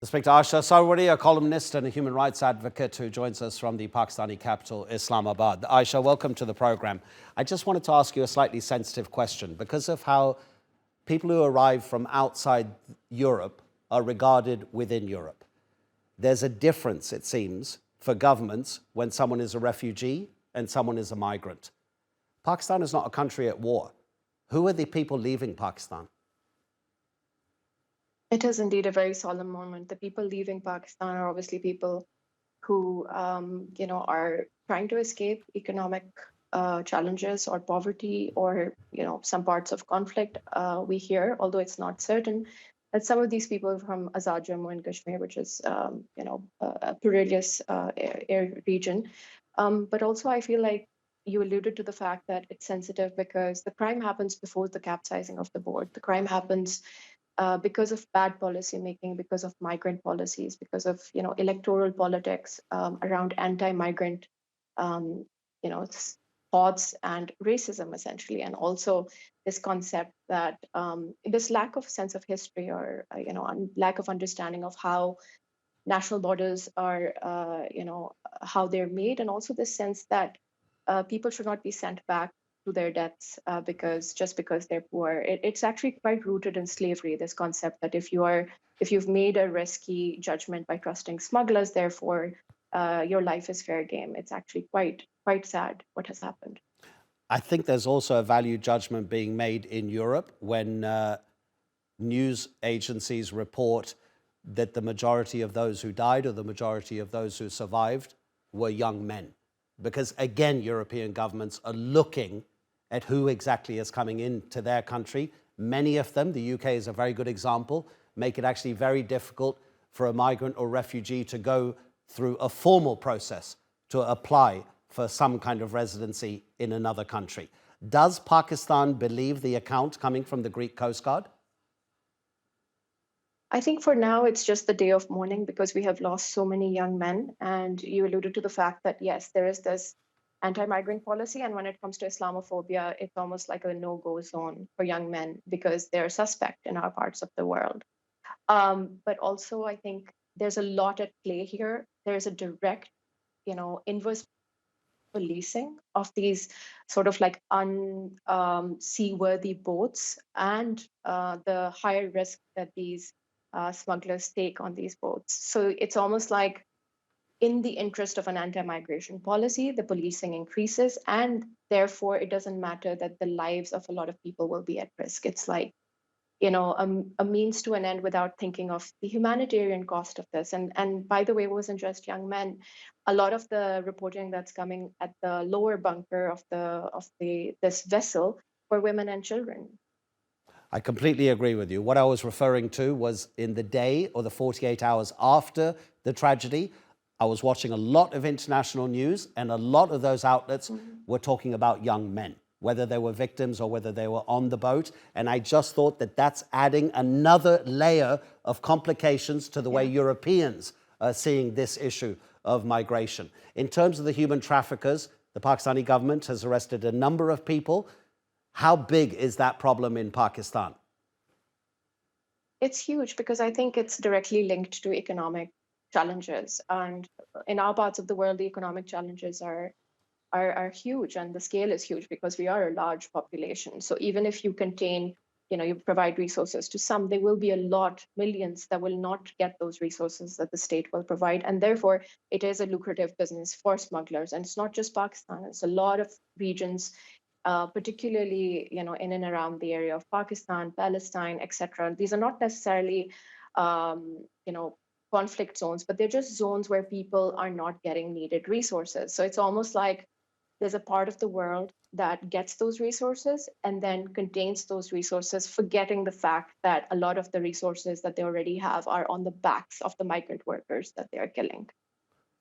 To speak to Aisha Sarwari, a columnist and a human rights advocate who joins us from the Pakistani capital, Islamabad. Aisha, welcome to the program. I just wanted to ask you a slightly sensitive question because of how people who arrive from outside Europe are regarded within Europe. There's a difference, it seems, for governments when someone is a refugee and someone is a migrant. Pakistan is not a country at war. Who are the people leaving Pakistan? It is indeed a very solemn moment. The people leaving Pakistan are obviously people who, are trying to escape economic challenges or poverty or, some parts of conflict. We hear, although it's not certain, that some of these people are from Azad Jammu and Kashmir, which is, a perilous air region. But also, I feel like you alluded to the fact that it's sensitive because the crime happens before the capsizing of the boat. The crime happens because of bad policy making, because of migrant policies, because of electoral politics around anti-migrant um, you know thoughts and racism essentially, and also this concept that this lack of sense of history or lack of understanding of how national borders are how they're made, and also this sense that people should not be sent back to their deaths because they're poor. It's actually quite rooted in slavery. This concept that if you've made a risky judgment by trusting smugglers, therefore your life is fair game. It's actually quite sad what has happened. I think there's also a value judgment being made in Europe when news agencies report that the majority of those who died or the majority of those who survived were young men. Because again, European governments are looking at who exactly is coming into their country. Many of them, the UK is a very good example, make it actually very difficult for a migrant or refugee to go through a formal process to apply for some kind of residency in another country. Does Pakistan believe the account coming from the Greek Coast Guard? I think for now it's just the day of mourning because we have lost so many young men. And you alluded to the fact that, yes, there is this anti migrant policy. And when it comes to Islamophobia, it's almost like a no go zone for young men because they're suspect in our parts of the world. But also, I think there's a lot at play here. There's a direct, inverse policing of these sort of like unseaworthy boats and the higher risk that these smugglers take on these boats. So it's almost like in the interest of an anti-migration policy, the policing increases, and therefore it doesn't matter that the lives of a lot of people will be at risk. It's like a means to an end without thinking of the humanitarian cost of this. And by the way, it wasn't just young men. A lot of the reporting that's coming at the lower bunker of the this vessel were women and children. I completely agree with you. What I was referring to was in the day or the 48 hours after the tragedy, I was watching a lot of international news, and a lot of those outlets were talking about young men, whether they were victims or whether they were on the boat. And I just thought that that's adding another layer of complications to the way Europeans are seeing this issue of migration. In terms of the human traffickers, the Pakistani government has arrested a number of people. How big is that problem in Pakistan? It's huge because I think it's directly linked to economic challenges. And in our parts of the world, the economic challenges are huge, and the scale is huge because we are a large population. So even if you contain, you provide resources to some, there will be a lot, millions that will not get those resources that the state will provide. And therefore, it is a lucrative business for smugglers. And it's not just Pakistan, it's a lot of regions, particularly, in and around the area of Pakistan, Palestine, etc. These are not necessarily, conflict zones, but they're just zones where people are not getting needed resources. So it's almost like there's a part of the world that gets those resources and then contains those resources, forgetting the fact that a lot of the resources that they already have are on the backs of the migrant workers that they are killing.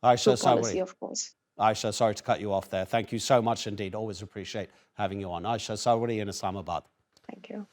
Aisha Through policy, Sarwari. of course. Aisha, sorry to cut you off there. Thank you so much indeed. Always appreciate having you on. Aisha Sarwari in Islamabad. Thank you.